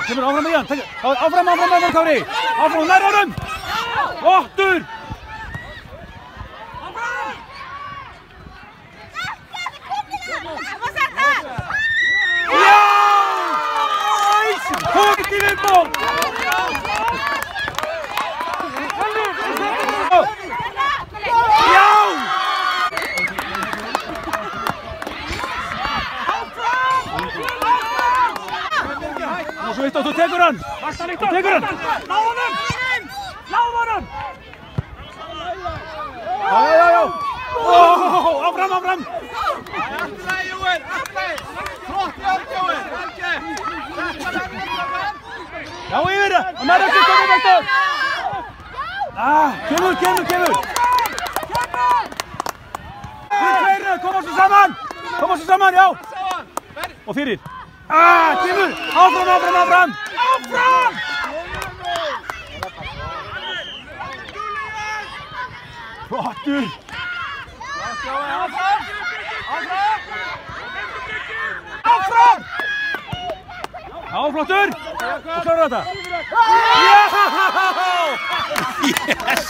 Kemur áfram með hann. Áfram, Kári. Áfram, nær honum. Flottur. Já! Komið í viðból. Já! Svo eitt á, þú tekur hann! Þú tekur hann! Ná honum! Já! Áfram! Já, yfir það! Hann er ekki komið eftir! Kemur! Tveir, koma svo saman, já! Og fyrir! Kemur! Áfram! Flottur! Áfram! Já, flottur! Og klára þetta! Já! Yes!